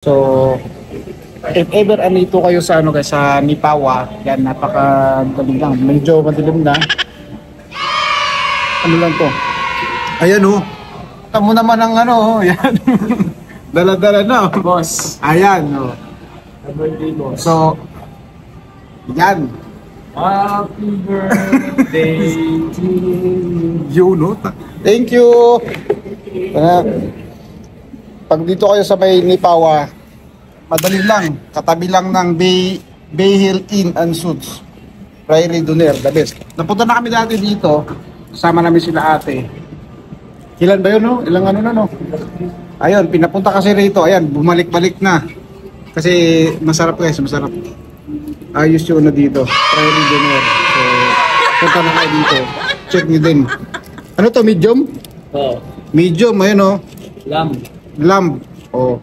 So, if ever andito kayo sa guys, sa Nipawa, yan napakagaling lang. Medyo madilim na. Ano lang to? Ayan oh. Tamo naman ang yan. Dala-dala na oh. Boss. Ayan oh. Birthday, boss. So, yan. Happy birthday to you. No? Thank you. Pag dito kayo sa may Nipawa, madali lang. Katabi lang ng Bay Hill Inn and Suites. Prairie Doner, the best. Napunta na kami dati dito. Kasama namin sila ate. Ilan ba yun, no? Ilang na, no? Ayun, pinapunta kasi rito. Ayan, bumalik-balik na. Kasi masarap guys, masarap. Ayos yun na dito. Prairie Doner. So, punta na kayo dito. Check nyo din. Ano to, medium? Oh, Medium, ayun, oh. lamb. Lamb. Oh.